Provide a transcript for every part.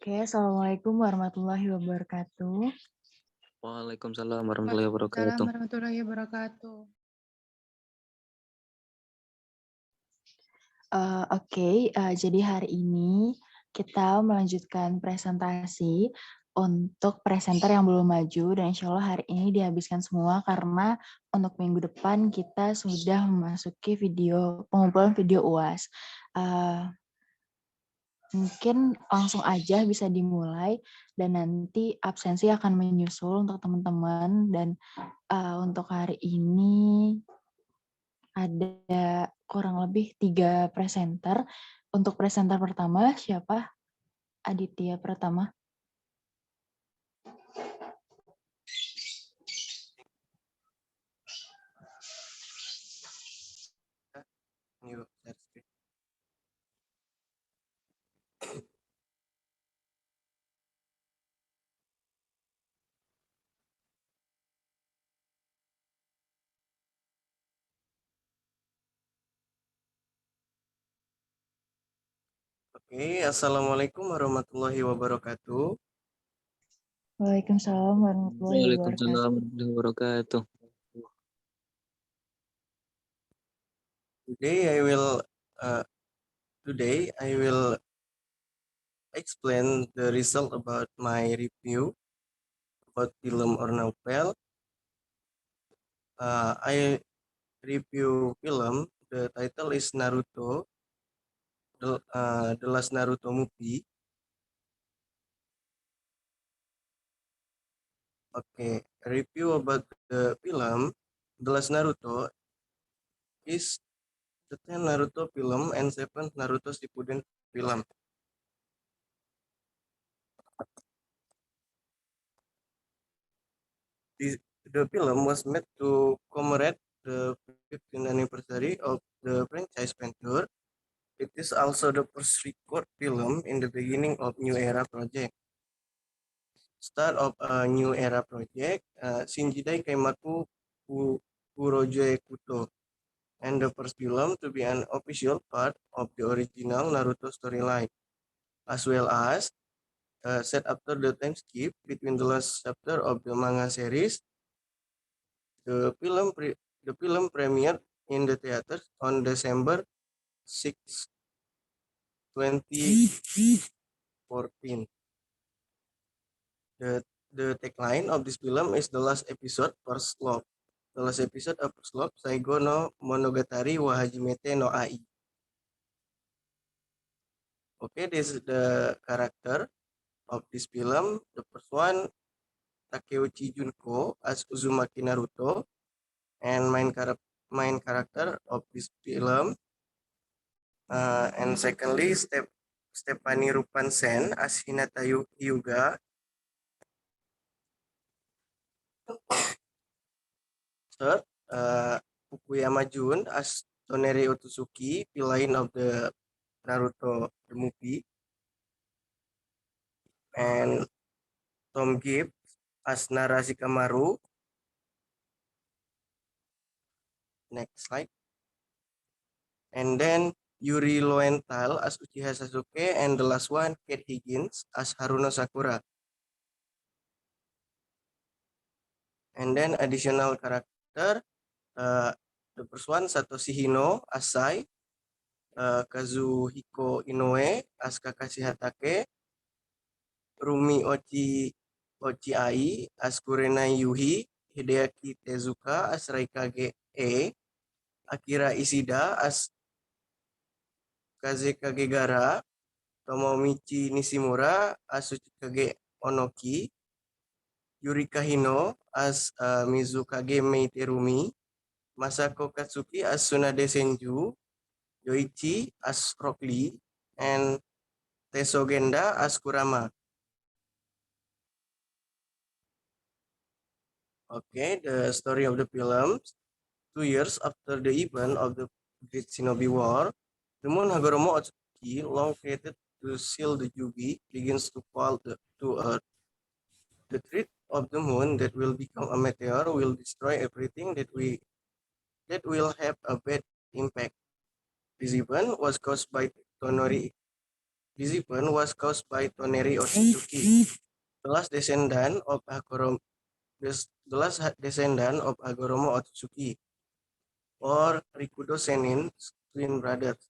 Oke, Assalamualaikum warahmatullahi wabarakatuh. Waalaikumsalam warahmatullahi Waalaikumsalam wabarakatuh. warahmatullahi wabarakatuh. Jadi hari ini kita melanjutkan presentasi untuk presenter yang belum maju dan insya Allah hari ini dihabiskan semua karena untuk minggu depan kita sudah memasuki pengumpulan video UAS. Mungkin langsung aja bisa dimulai dan nanti absensi akan menyusul untuk teman-teman dan untuk hari ini ada kurang lebih 3 presenter. Untuk presenter pertama siapa? Aditya Pratama. Assalamualaikum warahmatullahi wabarakatuh. Waalaikumsalam warahmatullahi Waalaikumsalam wabarakatuh. warahmatullahi wabarakatuh. Today I will explain the result about my review about film or novel. I review film. The title is Naruto, the last Naruto movie. Okay, review about the film, The Last Naruto, is the 10th Naruto film and 7th Naruto Shippuden film. The film was made to commemorate the 15th anniversary of the franchise venture. It is also the first record film in the beginning of New Era project. Start of a New Era project, Shinji Daikaimaku Kurojoe Kuto, and the first film to be an official part of the original Naruto storyline, as well as set after the time skip between the last chapter of the manga series. The film premiered in the theaters on December 6, 2014. The tagline of this film is the last episode, First Love. The last episode of First Love, Saigo no Monogatari wa Hajimete no Ai. Okay, this is the character of this film. The first one, Takeuchi Junko as Uzumaki Naruto, and main character of this film. And secondly, Stephanie Rupan-Sen as Hinata Hyuga. Third, Fukuyama Jun as Toneri Otsutsuki, villain of the Naruto the movie. And Tom Gibbs as Narashikamaru. Next slide. And then Yuri Lowenthal as Uchiha Sasuke, and the last one, Kate Higgins as Haruno Sakura. And then additional character, the first one, Satoshi Hino as Sai, Kazuhiko Inoue as Kakashi Hatake, Rumi Ai as Kurenai Yuhi, Hideaki Tezuka as Raikage E, Akira Ishida as Kazekage Gara, Tomomichi Nishimura as Tsuchikage Onoki, Yurika Hino as Mizukage Meiterumi, Masako Katsuki as Tsunade Senju, Yoichi as Rock Lee, and Tesogenda as Kurama. Okay, the story of the film. 2 years after the event of the Great Shinobi War, the moon Hagoromo Otsutsuki, long created to seal the Yugi, begins to fall to Earth. The threat of the moon that will become a meteor will destroy everything that will have a bad impact. This event was caused by This event was caused by Toneri Otsutsuki, the last descendant of Hagoromo Otsutsuki, or Rikudo Senin's twin brothers.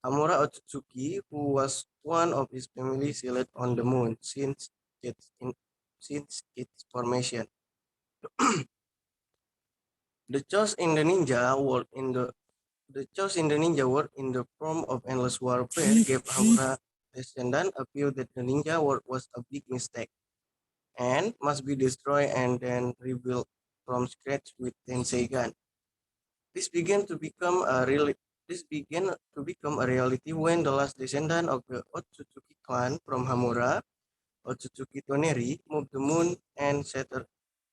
Hamura Otsutsuki, who was one of his family, sailed on the moon since its formation. The chaos in the ninja world in the form of endless warfare gave Hamura descendant a view that the ninja world was a big mistake and must be destroyed and then rebuilt from scratch with Tenseigan. This began to become a reality when the last descendant of the Otsutsuki clan from Hamura, Otsutsuki Toneri, moved the moon and shattered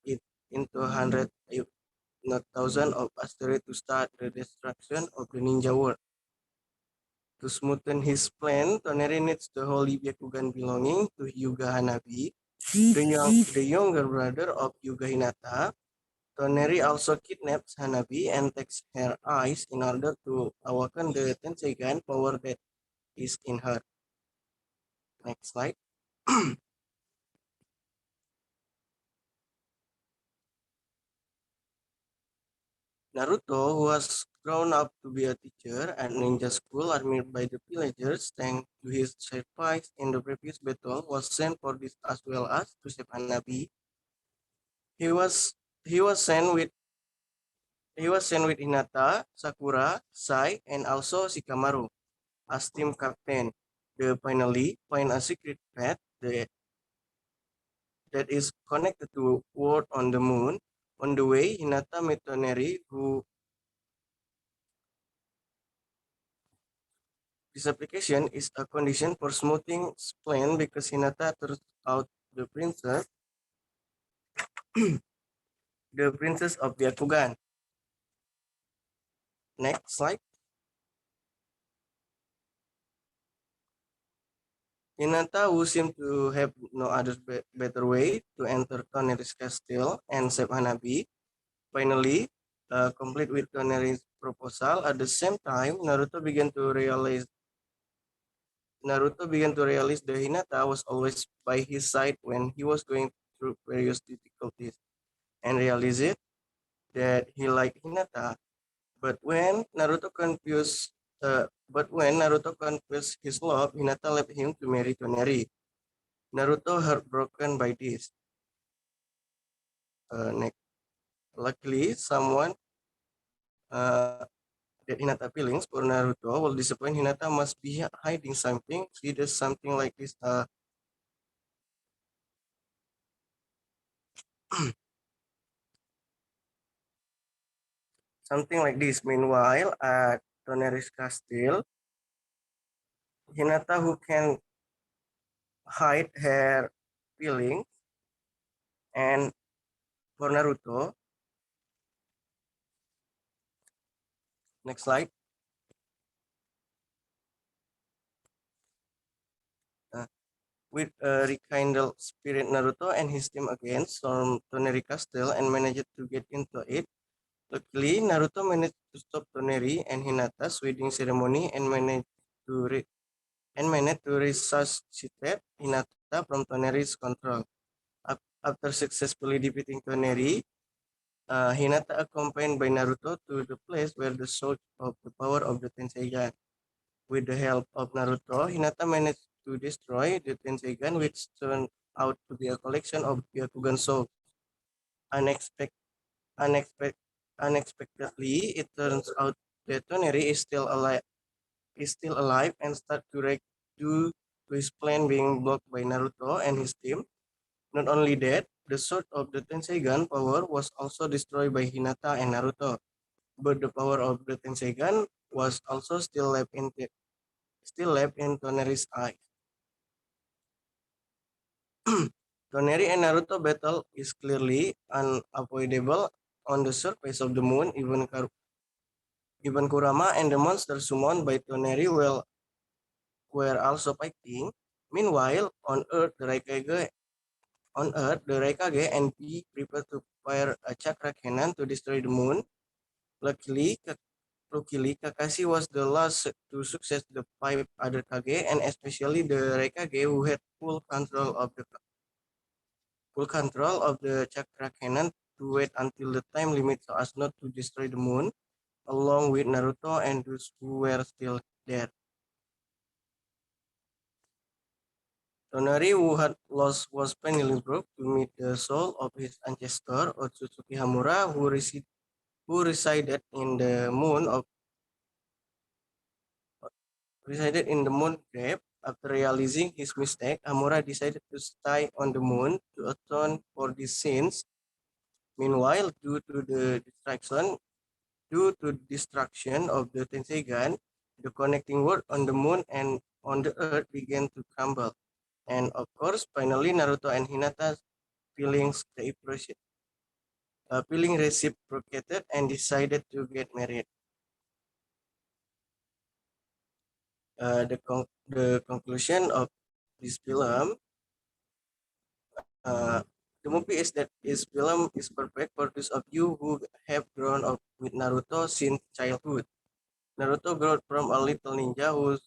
it into hundreds, if not thousands, of asteroids to start the destruction of the ninja world. To smoothen his plan, Toneri needs the holy Byakugan belonging to Hyuga Hanabi, the younger brother of Hyuga Hinata. Toneri also kidnaps Hanabi and takes her eyes in order to awaken the Tenseigan power that is in her. Next slide. Naruto, who has grown up to be a teacher at ninja school admired by the villagers thanks to his sacrifice in the previous battle, was sent for this as well as to save Hanabi. He was sent with Hinata, Sakura, Sai, and also Shikamaru as team captain. They finally find a secret path that is connected to world on the moon. On the way, Hinata met Toneri, who this application is a condition for smoothing plan because Hinata turns out the princess of Byakugan. Next slide. Hinata, who seemed to have no other better way to enter Toneri's castle and save Hanabi, finally complete with Toneri's proposal. At the same time, Naruto began to realize that Hinata was always by his side when he was going through various difficulties, and realized that he liked Hinata. But when Naruto confused his love, Hinata left him to marry Toneri. Naruto heartbroken by this. Luckily, someone that Hinata feelings for Naruto will disappoint. Hinata must be hiding something. She does something like this. Something like this. Meanwhile, at Toneri's castle, Hinata, who can hide her feelings, and for Naruto, next slide. With a rekindled spirit, Naruto and his team again stormed Toneri Castle and managed to get into it. Luckily, Naruto managed to stop Toneri and Hinata's wedding ceremony and managed to resuscitate Hinata from Toneri's control. After successfully defeating Toneri, Hinata accompanied by Naruto to the place where the source of the power of the Tenseigan. With the help of Naruto, Hinata managed to destroy the Tenseigan, which turned out to be a collection of Byakugan souls. Unexpectedly, it turns out that Toneri is still alive and start to react due to his plan being blocked by Naruto and his team. Not only that, the sword of the Tenseigan power was also destroyed by Hinata and Naruto, but the power of the Tenseigan was also still left in Toneri's eyes. Toneri and Naruto battle is clearly unavoidable on the surface of the moon. Even Kurama and the monster summoned by Toneri were also fighting. Meanwhile, on Earth, the Raikage and B prepare to fire a chakra cannon to destroy the moon. Luckily, luckily, Kakashi was the last to success the 5 other Kage, and especially the Raikage, who had full control of the chakra cannon to wait until the time limit so as not to destroy the moon, along with Naruto and those who were still there. Tonari, who had lost, was finally brought to meet the soul of his ancestor, Otsutsuki Hamura, who resided in the moon grave. After realizing his mistake, Hamura decided to stay on the moon to atone for these sins. Meanwhile, due to destruction of the Tenseigan, the connecting world on the moon and on the earth began to crumble. And of course, finally, Naruto and Hinata feeling reciprocated and decided to get married. The conclusion of this film, the movie is that this film is perfect for those of you who have grown up with Naruto since childhood. Naruto grew from a little ninja who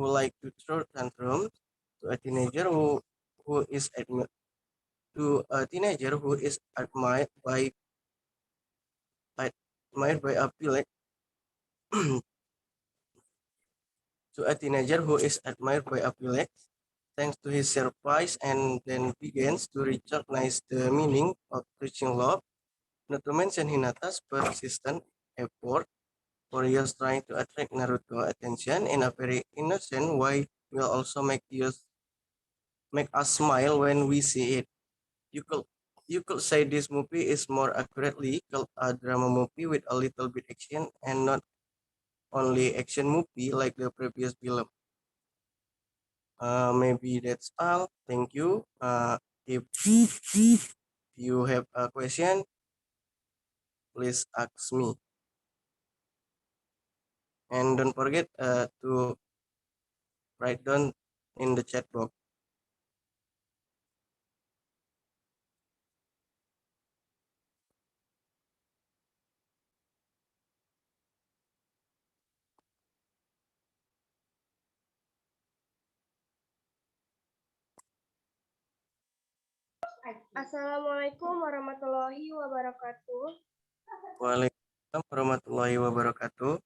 like to throw tantrums to a teenager who is admired by a village to a teenager who is admired by a village thanks to his surprise and then begins to recognize the meaning of preaching love, not to mention Hinata's persistent effort for years trying to attract Naruto attention in a very innocent way will also make us smile when we see it. You could say this movie is more accurately called a drama movie with a little bit action and not only action movie like the previous film. Maybe that's all. Thank you. If you have a question, please ask me. And don't forget to write down in the chat box. Assalamualaikum warahmatullahi wabarakatuh. Waalaikumsalam warahmatullahi wabarakatuh.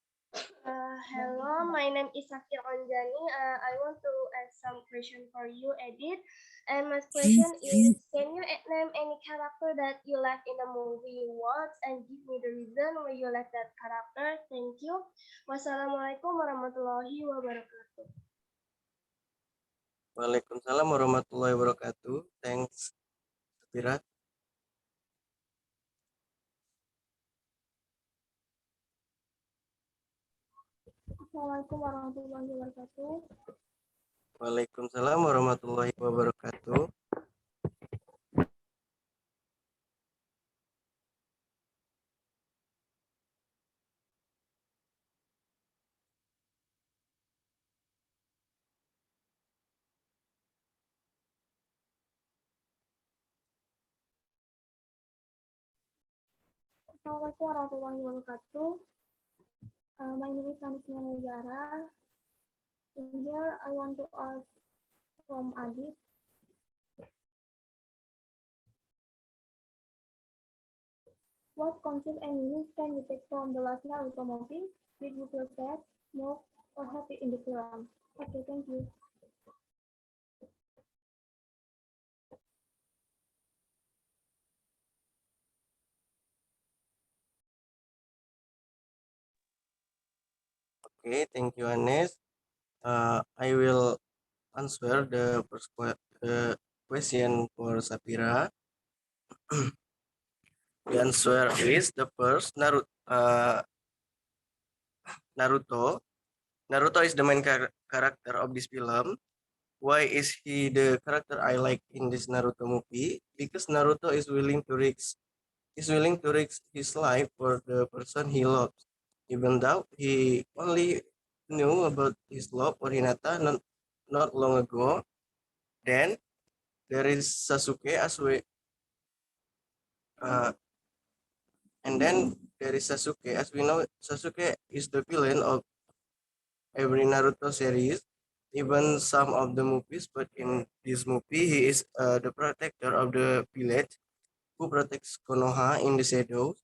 Hello, my name is Sakir Onjani. I want to ask some question for you, Edith. And my question is, can you name any character that you like in the movie Words and give me the reason why you like that character? Thank you. Wassalamualaikum warahmatullahi wabarakatuh. Waalaikumsalam warahmatullahi wabarakatuh. Thanks, Sapira. Assalamualaikum warahmatullahi wabarakatuh. Waalaikumsalam warahmatullahi wabarakatuh. Assalamualaikum warahmatullahi wabarakatuh. My name is Anisya Negara. In here, I want to ask from Adit. What concept and meanings can you take from the last Naruto movie? Did you feel sad, moved, or happy in the film? Okay, thank you. Okay, thank you, Anes. I will answer the first question for Sapira. The answer is the first Naruto. Naruto is the main character of this film. Why is he the character I like in this Naruto movie? Because Naruto is willing to risk his life for the person he loves, even though he only knew about his love for Hinata not long ago. Then there is Sasuke as well, and then there is Sasuke. As we know, Sasuke is the villain of every Naruto series, even some of the movies. But in this movie, he is the protector of the village who protects Konoha in the shadows.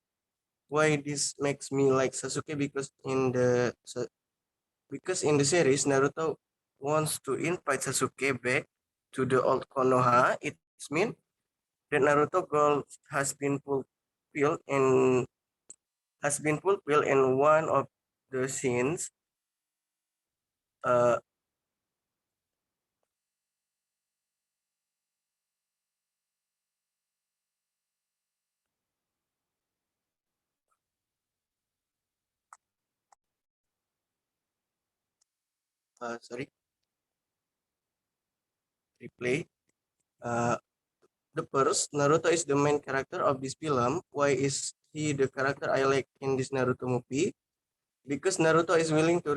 Why this makes me like Sasuke? Because in the series, Naruto wants to invite Sasuke back to the old Konoha. It means that Naruto goal has been fulfilled in one of the scenes. Uh, sorry, replay. Uh, the first, Naruto is the main character of this film. Why is he the character I like in this Naruto movie? Because Naruto is willing to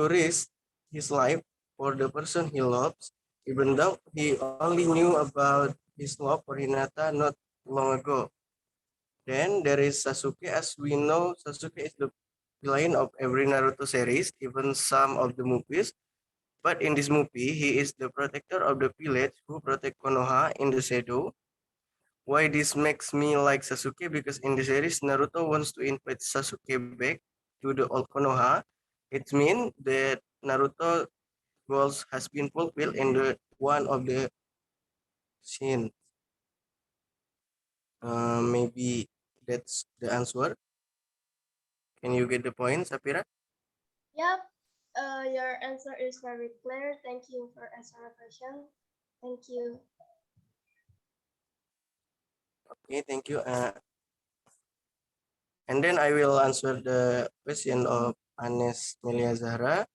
risk his life for the person he loves, even though he only knew about his love for Hinata not long ago. Then there is Sasuke. As we know, Sasuke is the villain of every Naruto series, even some of the movies. But in this movie, he is the protector of the village who protect Konoha in the shadow. Why this makes me like Sasuke? Because in the series, Naruto wants to invite Sasuke back to the old Konoha. It means that Naruto goals has been fulfilled in the one of the scene. Maybe that's the answer. Can you get the point, Sapira? Yep, your answer is very clear. Thank you for answering the question. Thank you. Okay, thank you. And then I will answer the question of Anes Melia Zahra.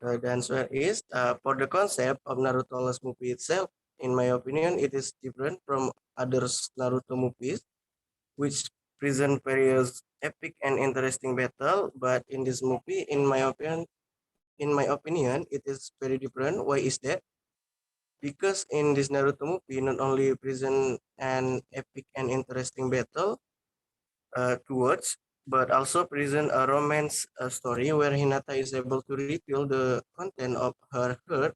The answer is for the concept of Naruto Lost movie itself, in my opinion, it is different from other Naruto movies, which present various epic and interesting battle. But in this movie, in my opinion, it is very different. Why is that? Because in this Naruto movie, not only present an epic and interesting battle, towards, but also present a romance story where Hinata is able to reveal the content of her heart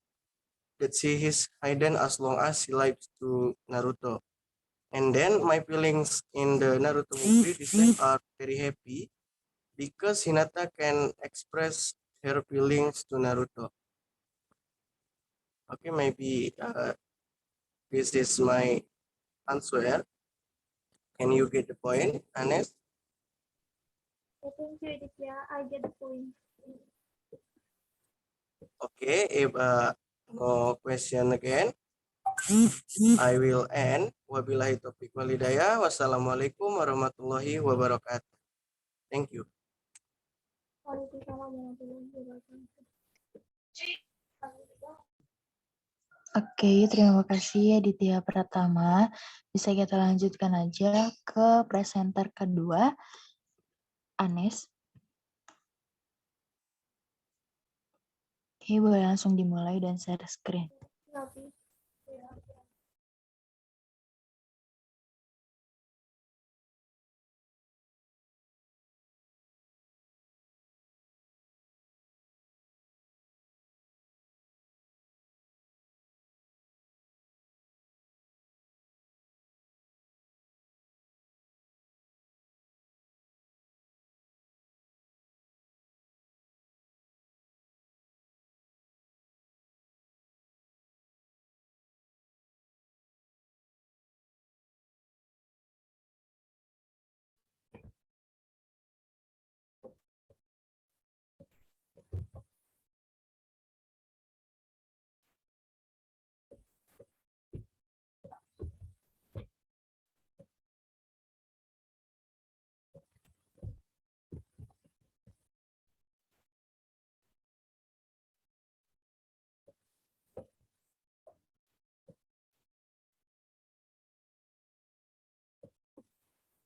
that she is hidden as long as she lives to Naruto. And then my feelings in the Naruto movie this time are very happy because Hinata can express her feelings to Naruto. Okay, maybe this is my answer. Can you get the point, Anes? Thank you, Aditya. I get the point. Okay, if no question again, I will end. Wabillahi taufiq walhidayah. Wassalamualaikum warahmatullahi wabarakatuh. Thank you. Waalaikumsalam warahmatullahi wabarakatuh. Oke, terima kasih Aditya Pratama. Bisa kita lanjutkan aja ke presenter kedua, Anes. Oke, boleh langsung dimulai dan share screen. Nanti.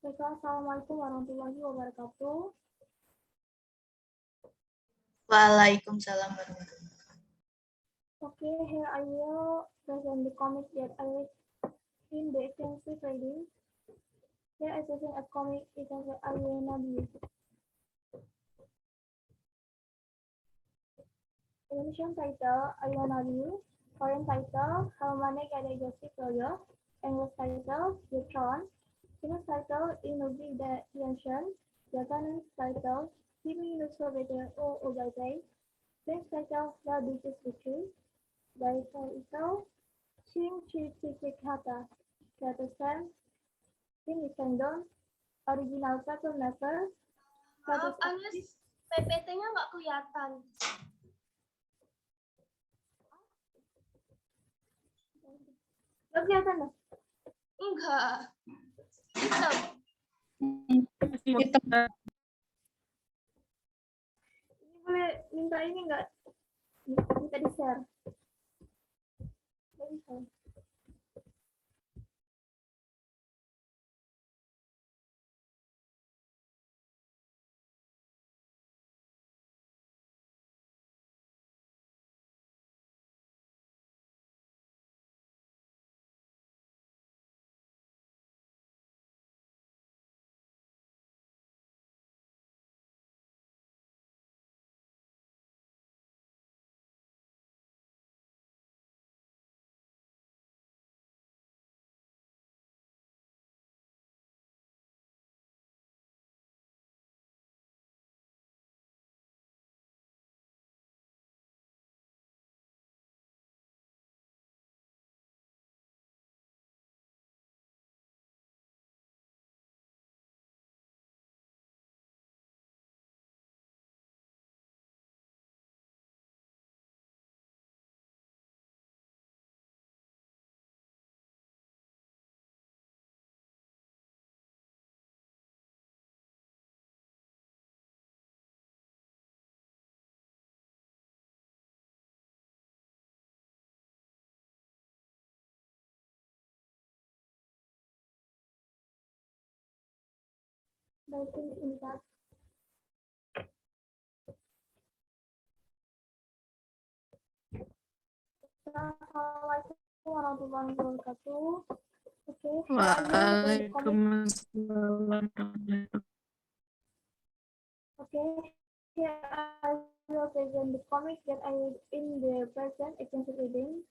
Assalamualaikum warahmatullahi wabarakatuh. Waalaikumsalam warahmatullahi wabarakatuh. Okay, here I will present the comic that I read in the extensive reading. Here I present a comic entitled I Will Not Be. Indonesian title I Will Not Be. Korean title Harmonic Galaxy Project. English title The Throne. Chinese title Inubi the Ancient. Japanese title Kimi no Sobete o Ogaite. French title The Beaches Victory. Thai title Shin Chi Chi Kata. Kata Sing Kingdom. Original title Never. Maaf, Anis, PPT-nya nggak kelihatan. Gak kelihatan dah. Enggak. Hitam. Ini boleh minta ini enggak? Minta di share. Nggak bisa. Baik, ini Kak. Assalamualaikum warahmatullahi wabarakatuh. Oke, Waalaikumsalam. Okay, here I will present the comic that I read in the present extensive reading.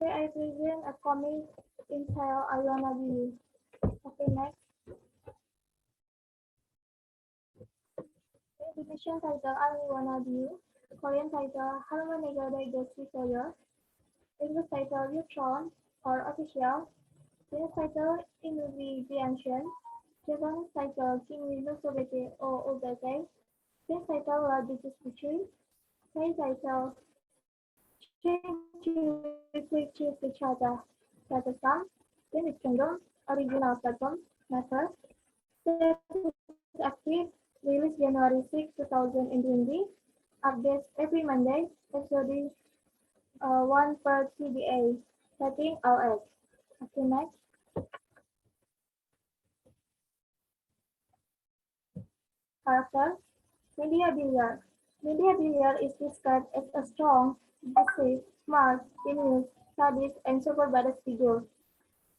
Here I present a comic entitled I Wanna Be You. Okay, next. Indonesian title I Wanna Be You. Korean title Harmony Galaxy Project. English title Neutron or Official. Chinese title Inubi the Ancient. Japanese title Kimi no Sobete o Ogate. French title La Beaches Victory. Thai title Chata Katasam. Finnish Kingdom. Original platform Matter. Active. Released January 6, 2020. Updates every Monday. Episode 1 per TBA. Setting OS. Okay, next. Character. Media Billiard. Media Billiard is described as a strong, decisive, smart, genius, sadist, and super badass figure.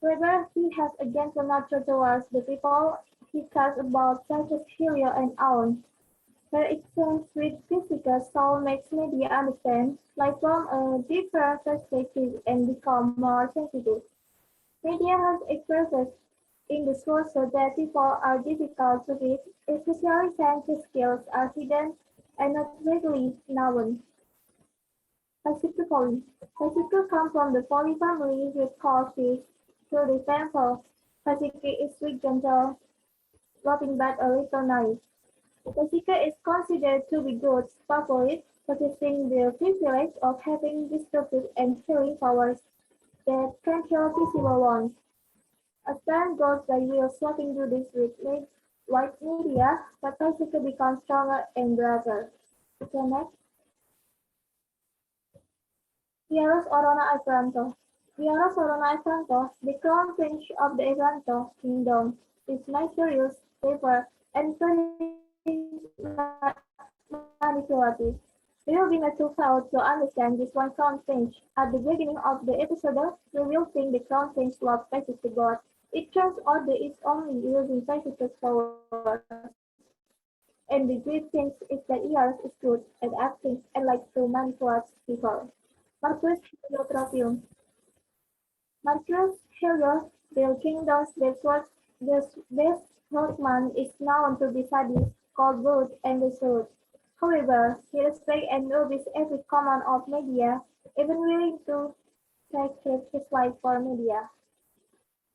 Whether he has a gentle nature towards the people he cares about, such as Helio and Aon. Her exchange with Jessica's soul makes media understand life from a different perspective and become more sensitive. Media has expressed in the sources that people are difficult to read, especially since the skills are hidden and not readily known. Pacifically, Pacific comes from the poly family with causes to the temple. Pacific is sweet, gentle, loving but a little naive. Pacific is considered to be God's favorite, possessing the privilege of having destructive and healing powers that can kill visible ones. As time goes by, we are swapping duties with white media, but Pacific becomes stronger and braver. Okay, next. Hieros Orona Esperanto. Hieros Orona Esperanto, the crown prince of the Esperanto kingdom, is mysterious, clever, and manipulative. We will be not too fail to understand this one crown prince. At the beginning of the episode, we will think the crown prince loves Pacific God, It turns out that it's only using physical power. And the great thing is that Eros is good at acting and likes to manipulate people. Marcus Heliotropium. Marcus Helios, the kingdom's best swordsman, is known to be sadist, cold-blooded, and resolute. However, he respects and obeys every command of Medea, even willing to sacrifice his life for Medea.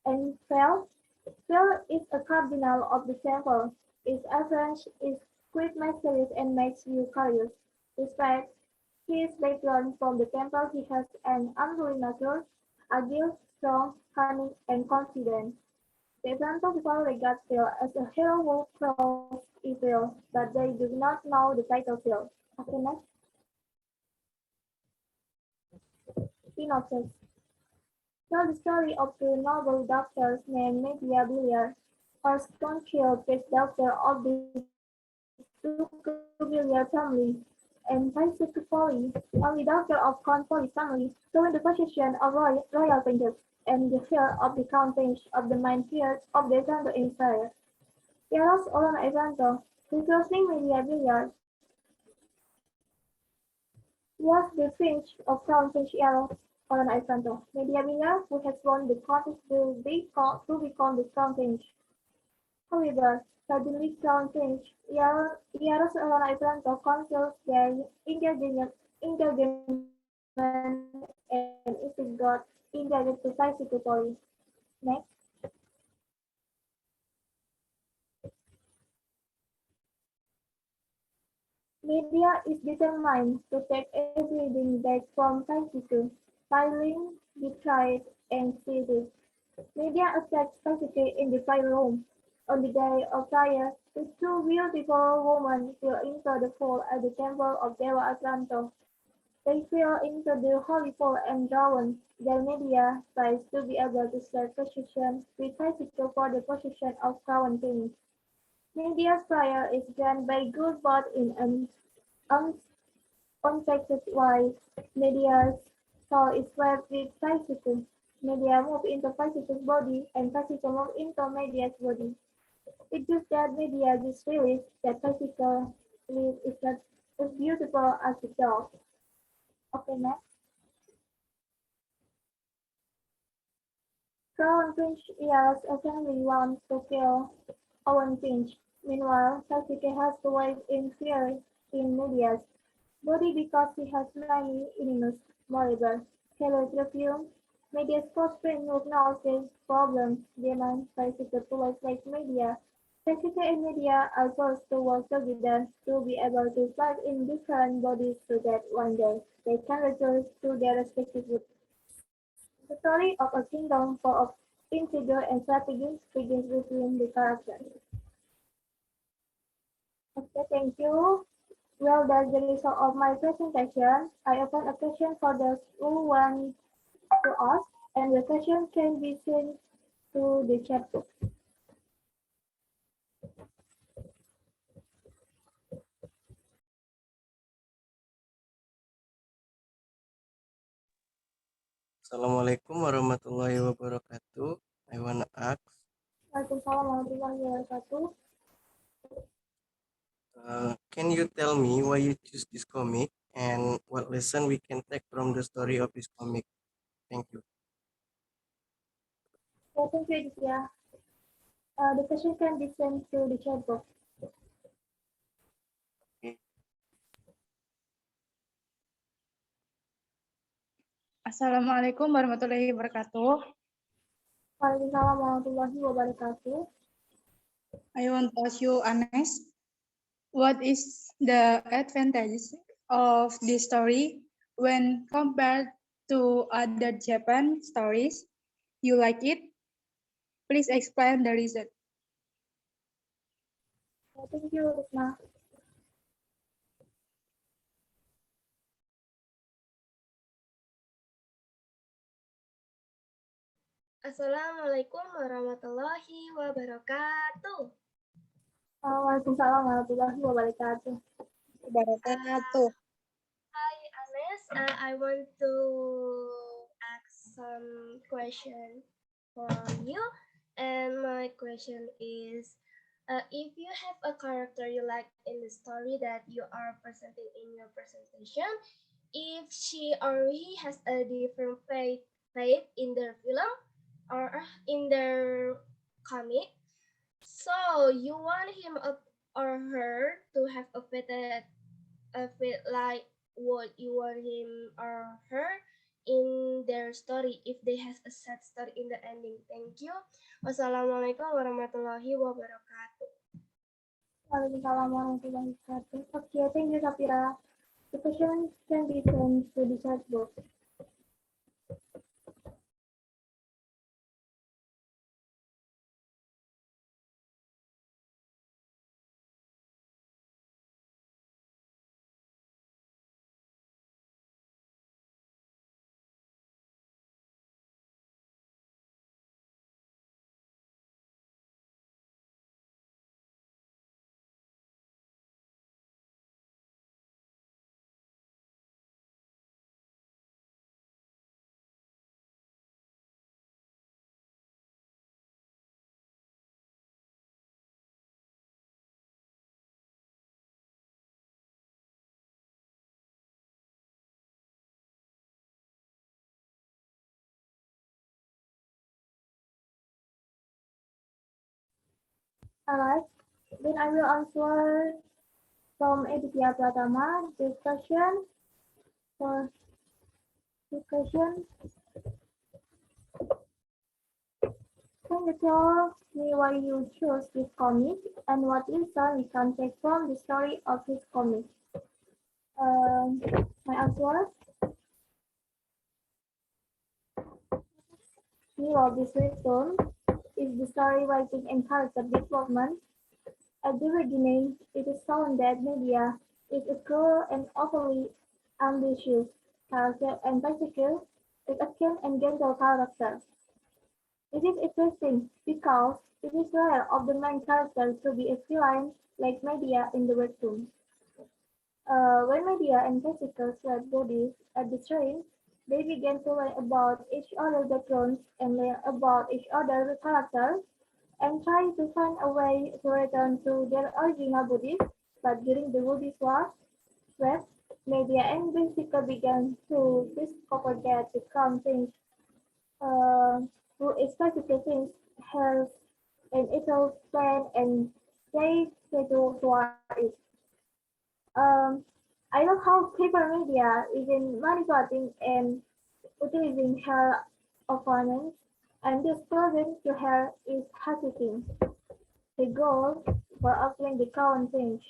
And Phil is a cardinal of the temple. His appearance is quite mysterious and makes you curious. Despite his background from the temple, he has an unruly nature, agile, strong, cunning, and confident. The Atlanta people regard Phil as a hero who crossed evil, but they do not know the title Phil. Okay, next. Synopsis. Tell the story of two noble doctors named Medea Biliar, a staunch doctor of the Tucubiliar family, and Paisicupolis, only daughter of Count Polis family, who in the possession of royal princess, and the heir of the Count Prince of the main peer of the Otranto Empire. Eros Olona Otranto, recrossing Medea Biliar, was the prince of Crown Prince Eros Olona Otranto. Medea Biliar, who has won the contest to become the Crown Prince. However, suddenly Crown Prince Eros Olona Otranto conceals their engagement and is got engaged to Paisicupolis. Next. Medea is determined to take everything back from Paisicu, filing, betrayed, and seized. Medea attacks Paisicu in the fire room. On the day of prayer, the two beautiful women will enter the fall at the temple of Dewa Atlanto. They fell into the holy pool and drowned. Then Medea tries to be able to swap position with Paisicu for the position of crown king. Medea's prayer is granted by good but in an unexpected way. Medea's soul is swapped with Paisicu. Medea moves into Paisicu's body and Paisicu moves into Medea's body. It's just that Medea just realized that Paisicu is not as beautiful as the dog. Okay, next. Crown Prince Eros apparently wants to kill Owen Finch. Meanwhile, Paisicu has to wait in fear in Medea's body because he has many enemies. Moreover, Heliotropium, Medea's close friend who knows his problems, demands Paisicu to live like Medea. Paisicu and Medea are forced to work together to be able to fight in different bodies so that one day they can return to their respective roots. The story of a kingdom full of intrigue and strategy begins between the characters. Okay, thank you. Well, that's the result of my presentation. I open a question for those who want to ask, and the question can be sent to the chat box. Assalamualaikum warahmatullahi wabarakatuh. I wanna ask, Waalaikumsalam warahmatullahi wabarakatuh. can you tell me why you choose this comic and what lesson we can take from the story of this comic? Thank you. Yeah, thank you, Aditya. The question can be sent to the chat box. Assalamualaikum warahmatullahi wabarakatuh. Waalaikumsalam warahmatullahi wabarakatuh. I want to ask you, Anes, what is the advantage of this story when compared to other Japan stories? You like it? Please explain the reason. Thank you, Rukma. Assalamualaikum warahmatullahi wabarakatuh. Waalaikumsalam warahmatullahi wabarakatuh. Hi, Anes. I want to ask some question from you. And my question is, if you have a character you like in the story that you are presenting in your presentation, if she or he has a different fate in their film or in their comic, so you want him or her to have a fate like what you want him or her in their story if they has a sad story in the ending. Thank you. Wassalamualaikum warahmatullahi wabarakatuh. Waalaikumsalam warahmatullahi wabarakatuh. Okay, thank you, Safira. The question can be sent to the chat box. Alright, then I will answer from Aditya Pratama. This question, for this question, can you tell me why you chose this comic and what lesson we can take from the story of this comic? My answer, me of this webtoon is the story writing and character development. At the beginning, it is shown that media is a cruel and overly ambitious character and Pacific is a kind and gentle character. It is interesting because it is rare of the main character to be a villain like Media in the webtoon. When Media and Jessica swap bodies at the train, they begin to learn about each other's backgrounds and learn about each other's characters and try to find a way to return to their original bodies. But during the body swap, Media and Jessica began to discover that the crown things uh, who expected things has an evil plan and they settle toward it. Um, I love how paper media is in manipulating and utilizing her opponents, and this present to her is hesitating. The goal for offering the current change.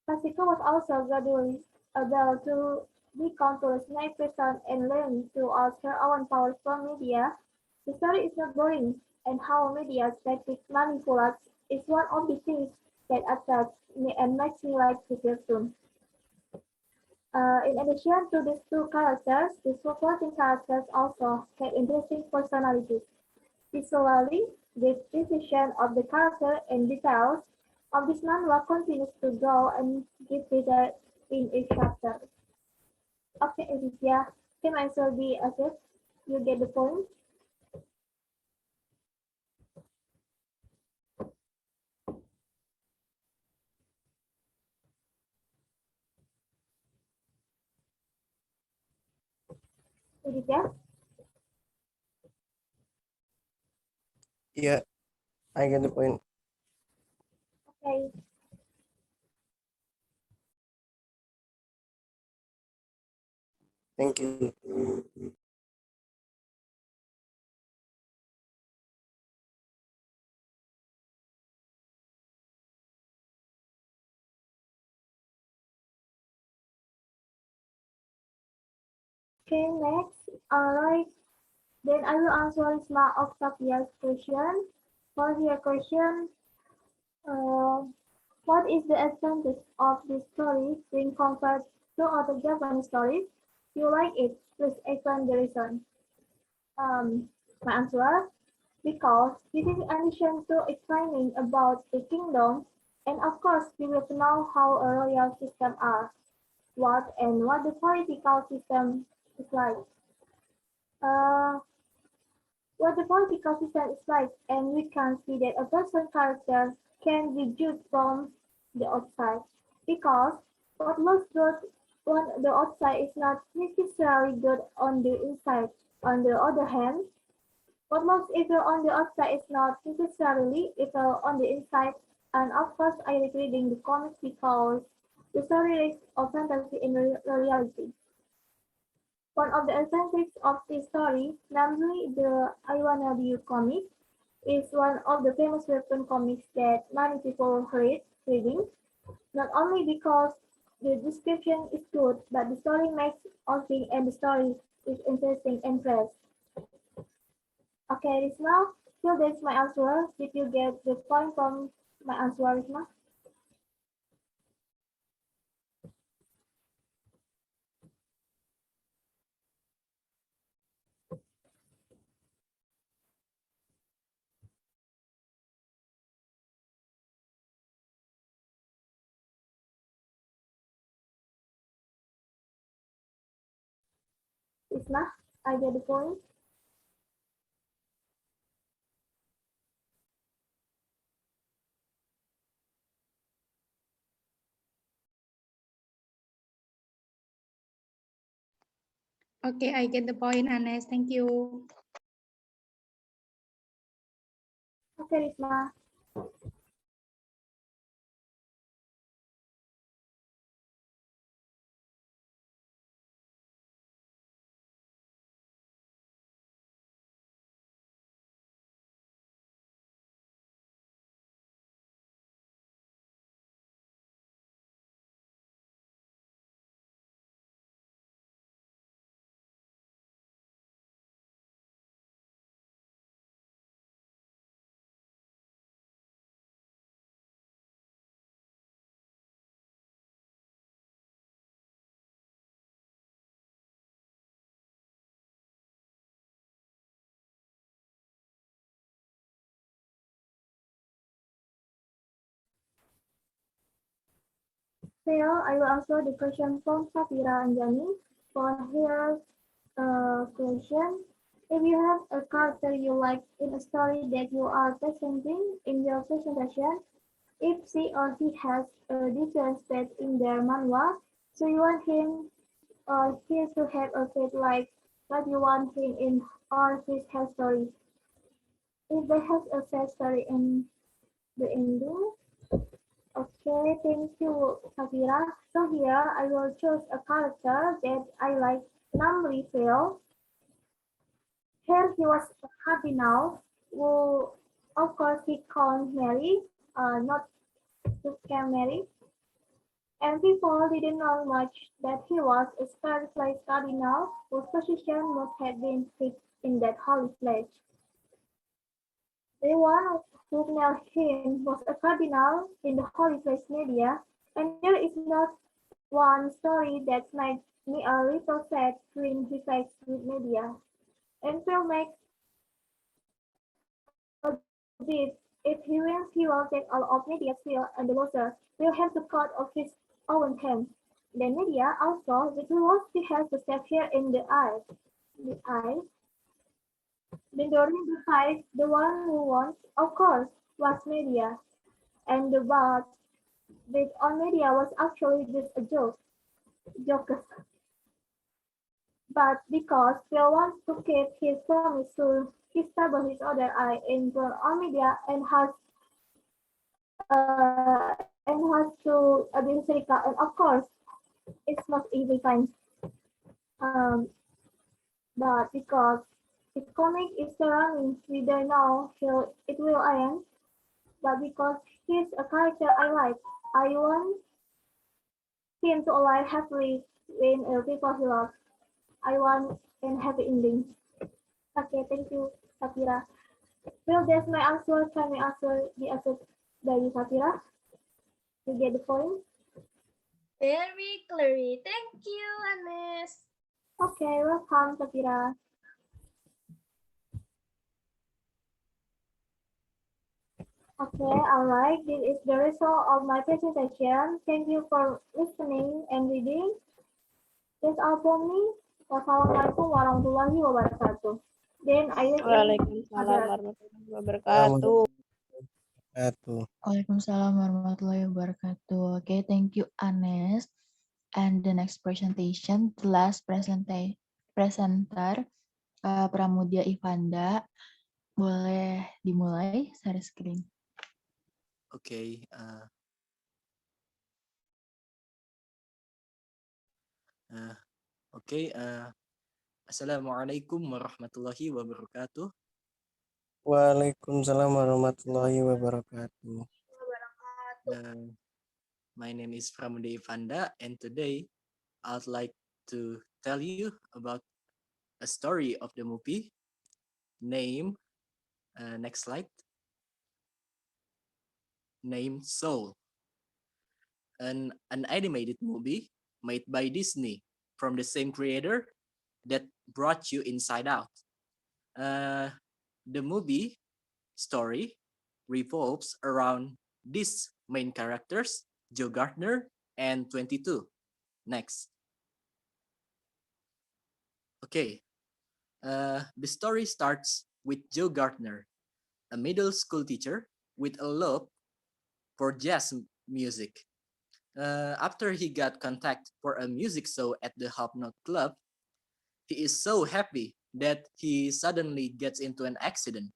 Mexico was also gradually able to become to a snake person and learn to use her own powers from media. The story is not boring, and how media tactics manipulates is one of the things that attracts me and makes me like the cartoon. In addition to these two characters, the supporting characters also have interesting personalities. Visually, the precision of the character and details of this manhwa continues to grow and get better in each chapter. Okay, Aditya, can answer be assessed? You get the point? Aditya? Yeah, I get the point. Okay. Thank you. Okay, next. Alright. Then I will answer Risma Octavia's question. For your question, uh, what is the advantage of this story when compared to other Japanese stories? You like it? Please explain the reason. My answer, because this is in addition to explaining about the kingdom, and of course we will know how a royal system are, what the political system is like. Uh, what the political system is like, and we can see that a person's character can be judged from the outside. Because what looks good on the outside is not necessarily good on the inside. On the other hand, what looks evil on the outside is not necessarily evil on the inside. And of course, I like reading the comics because the story is of fantasy in reality. One of the advantages of this story, namely the I Wanna Be You comic, is one of the famous webtoon comics that many people reading, not only because the description is good, but the story makes us think and the story is interesting and fresh. Okay, Risma, so that's my answer. Did you get the point from my answer, Risma? Risma, I get the point. Okay, I get the point, Anes. Thank you. Okay, Risma. Well, I will answer the question from Safira Anjani. For here, question. If you have a character you like in a story that you are presenting in your presentation, if she or he has a different state in their manhwa, so you want him or she to have a fate like what you want him in or his health story. If they have a sad story in the ending, okay, thank you, Safira. So here I will choose a character that I like, namely Phil. Here he was a cardinal who, of course, he called Mary, not to scam Mary. And people didn't know much that he was a spiritual cardinal whose position must have been fixed in that holy place. The one who nailed him was a cardinal in the holy place media, and there is not one story that made me a little sad during his fights with media. And Phil makes a bid. If he wins, he will take all of media's field, and the loser will have to cut off his own hand. The media also, the loss he has to step here in the eye. The eye. Then during the fight, the one who won, of course, was media, and the bid on media was actually just a joke. But because Phil wants to keep his promise to he stable his other eye in front of media and has to America, and of course it's not easy find. Um, but because the comic is surrounding, we don't know how it will end. But because he's a character I like, I want him to alive happily when people he loves. I want a happy ending. Okay, thank you, Safira. Well, that's my answer. Can I answer the answer dari Safira? You get the point? Very clear. Thank you, Anes. Okay, welcome, Safira. Okay, alright. This is the result of my presentation. Thank you for listening and reading. That's all for me. Wassalamualaikum warahmatullahi wabarakatuh. Then ayah Waalaikumsalam warahmatullahi wabarakatuh. Waalaikumsalam warahmatullahi wabarakatuh. Okay, thank you, Anes. And the next presentation, the last presenter, Pramudia Ivanda. Boleh dimulai, share screen. Okay. Assalamualaikum warahmatullahi wabarakatuh. Waalaikumsalam warahmatullahi wabarakatuh. My name is Pramudia Ivanda, and today I'd like to tell you about a story of the movie name. Next slide. Name Soul. An animated movie made by Disney from the same creator that brought you Inside Out. The movie story revolves around these main characters, Joe Gardner and 22. Next. Okay. The story starts with Joe Gardner, a middle school teacher with a love for jazz music. After he got contact for a music show at the Hopknot Club, he is so happy that he suddenly gets into an accident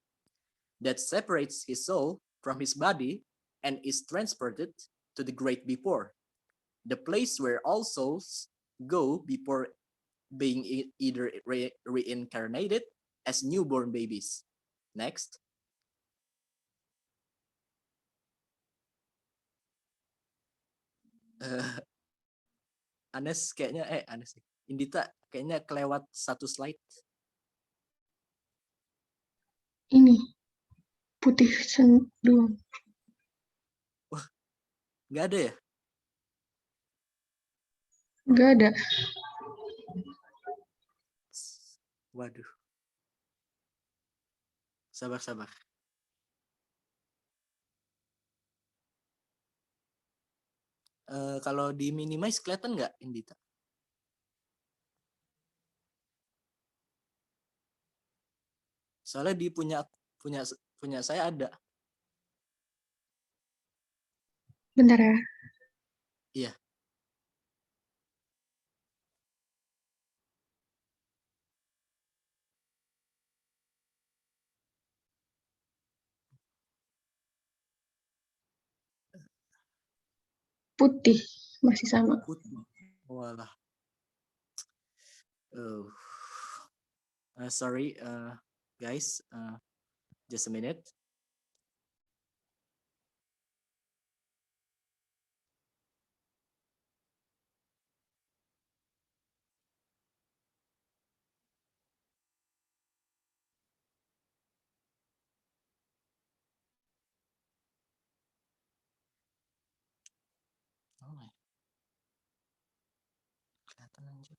that separates his soul from his body and is transported to the great before, the place where all souls go before being either reincarnated as newborn babies. Next. Anes kayaknya Indita kayaknya kelewat satu slide. Ini putih doang. Wah, nggak ada ya? Nggak ada. Waduh. Sabar. Kalau di minimize kelihatan nggak, Indita? Soalnya di punya saya ada. Bentar ya. Iya. Putih. Masih sama. Putih. Walah. Sorry, guys. Just a minute. Oh, kelihatan aja.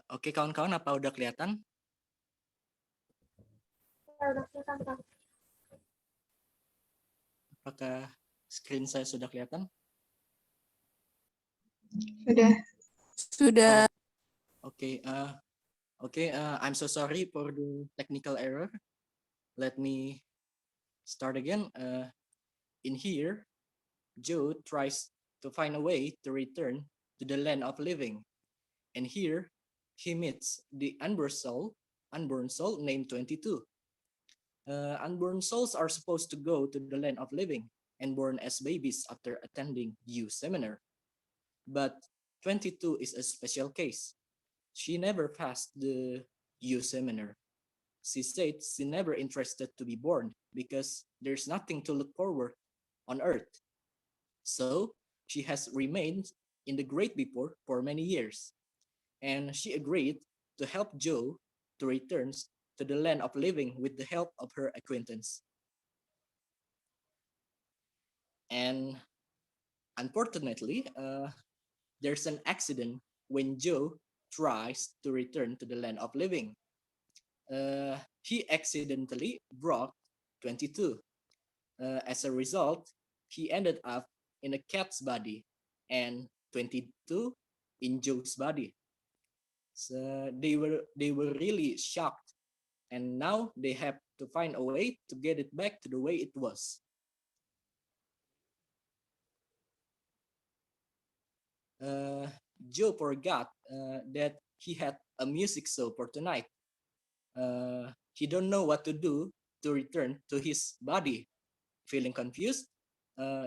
Oke, kawan-kawan, apa udah kelihatan? Apakah screen saya sudah kelihatan? Sudah. Sudah. Okay, I'm so sorry for the technical error. Let me start again. In here, Joe tries to find a way to return to the land of living. And here, he meets the unborn soul named 22. Unborn souls are supposed to go to the land of living and born as babies after attending youth seminar. But 22 is a special case. She never passed the youth seminar. She said she never interested to be born because there's nothing to look forward on earth. So she has remained in the great before for many years. And she agreed to help Joe to return to the land of living with the help of her acquaintance. And unfortunately, there's an accident when Joe tries to return to the land of living. He accidentally broke 22. As a result, he ended up in a cat's body and 22 in Joe's body. So they were really shocked, and now they have to find a way to get it back to the way it was. Joe forgot that he had a music show for tonight. He don't know what to do to return to his body. Feeling confused,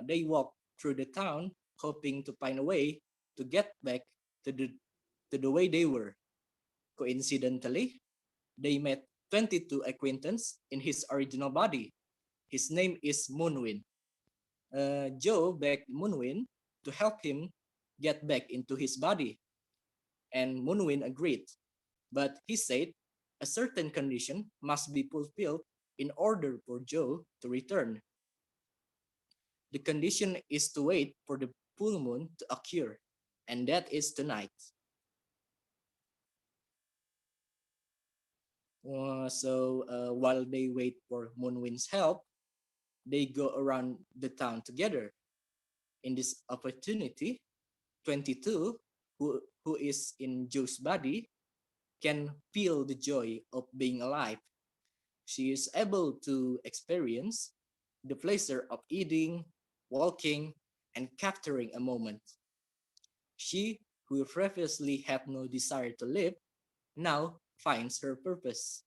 they walk through the town, hoping to find a way to get back to the way they were. Coincidentally, they met 22 acquaintance in his original body. His name is Moonwind. Joe begged Moonwind to help him get back into his body, and Moonwind agreed. But he said a certain condition must be fulfilled in order for Joe to return. The condition is to wait for the full moon to occur, and that is tonight. So while they wait for Moonwind's help, they go around the town together. In this opportunity, 22, who is in Joe's body, can feel the joy of being alive. She is able to experience the pleasure of eating, walking, and capturing a moment. She, who previously had no desire to live, now finds her purpose.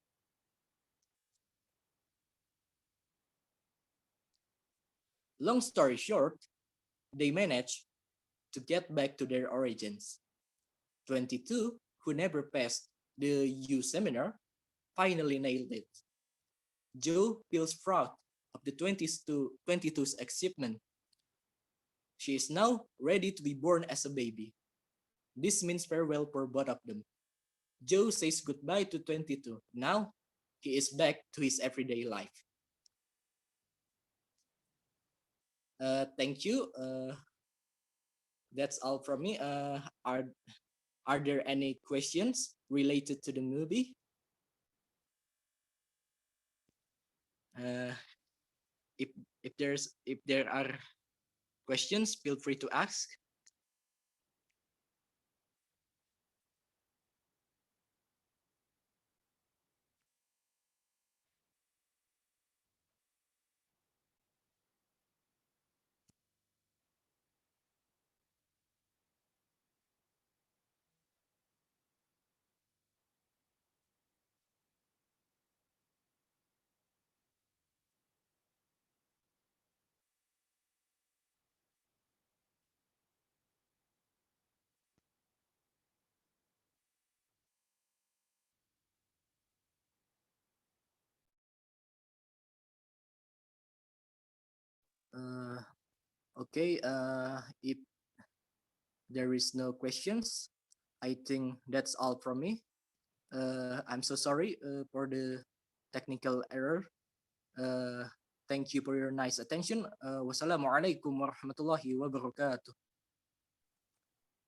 Long story short, they manage to get back to their origins. 22, who never passed the U seminar, finally nailed it. Joe feels proud of the 22's achievement. She is now ready to be born as a baby. This means farewell for both of them. Joe says goodbye to 22. Now he is back to his everyday life. Thank you. That's all from me. Are there any questions related to the movie? If there are questions, feel free to ask. Okay, if there is no questions, I think that's all from me. I'm so sorry for the technical error. Thank you for your nice attention. Wassalamualaikum warahmatullahi wabarakatuh.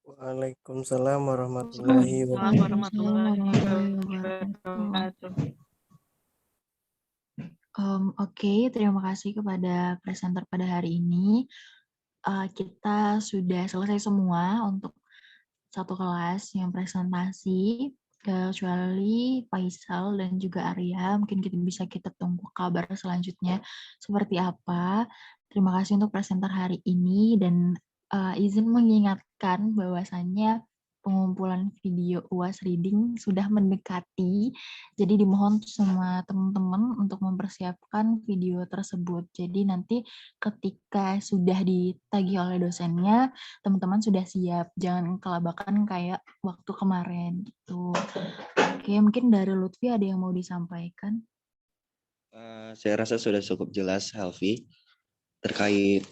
Waalaikumsalam warahmatullahi wabarakatuh. Waalaikumsalam warahmatullahi wabarakatuh. wabarakatuh. Oke, terima kasih kepada presenter pada hari ini. Kita sudah selesai semua untuk satu kelas yang presentasi, kecuali Faisal dan juga Arya. Mungkin kita tunggu kabar selanjutnya seperti apa. Terima kasih untuk presenter hari ini dan izin mengingatkan bahwasannya pengumpulan video UAS Reading sudah mendekati. Jadi dimohon semua teman-teman untuk mempersiapkan video tersebut. Jadi nanti ketika sudah ditagih oleh dosennya, teman-teman sudah siap. Jangan kelabakan kayak waktu kemarin gitu. Oke, mungkin dari Lutfi ada yang mau disampaikan? Saya rasa sudah cukup jelas, Helvi, terkait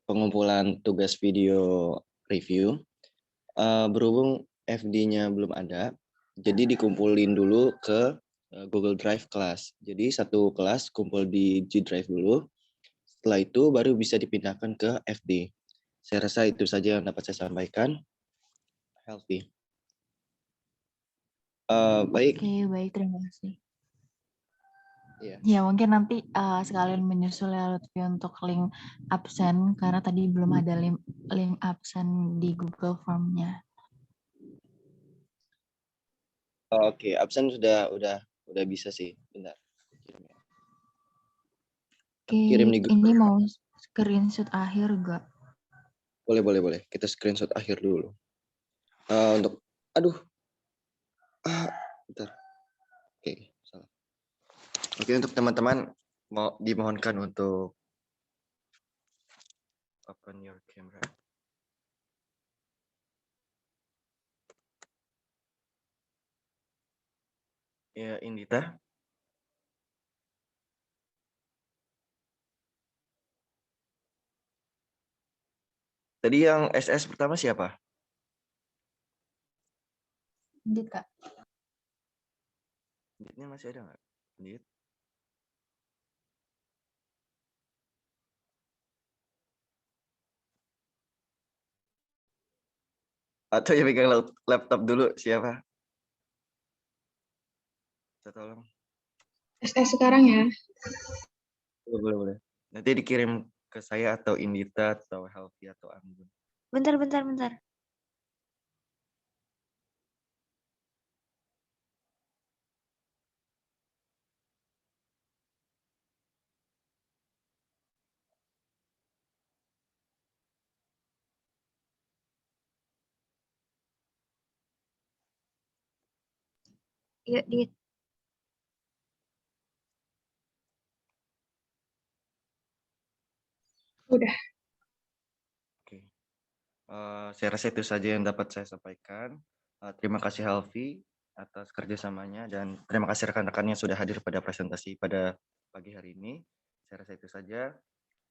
pengumpulan tugas video review. Berhubung FD-nya belum ada, jadi dikumpulin dulu ke Google Drive kelas. Jadi satu kelas kumpul di G Drive dulu, setelah itu baru bisa dipindahkan ke FD. Saya rasa itu saja yang dapat saya sampaikan. Helvi. Baik. Oke, baik, terima kasih. Iya. Ya, mungkin nanti sekalian menyusul ya Lutfi untuk link absen, karena tadi belum ada link absen di Google Form-nya. Oke, absen udah bisa sih. Bentar. Oke, Kirim di ini mau screenshot akhir gak? Boleh. Kita screenshot akhir dulu. Untuk, bentar. Oke, salah. Oke, untuk teman-teman mau dimohonkan untuk open your camera. Ya, Indita. Tadi yang SS pertama siapa? Indit, Kak. Inditnya masih ada nggak? Indit? Atau yang pegang laptop dulu siapa? Saya tolong. SS sekarang ya. Boleh. Nanti dikirim ke saya atau Indita atau Helvi atau Anggun. Bentar. Yuk, Dit. Udah. Oke. Saya rasa itu saja yang dapat saya sampaikan. Terima kasih Helvi atas kerjasamanya dan terima kasih rekan-rekan yang sudah hadir pada presentasi pada pagi hari ini. Saya rasa itu saja.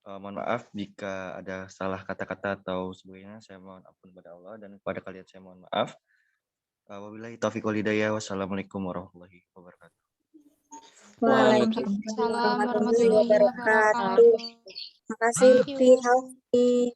Mohon maaf jika ada salah kata-kata atau sebagainya. Saya mohon ampun kepada Allah dan kepada kalian saya mohon maaf. Wabillahi taufiq wal hidayah. Wassalamualaikum warahmatullahi wabarakatuh. Waalaikumsalam warahmatullahi wabarakatuh. Terima kasih Lutfi, Helvi.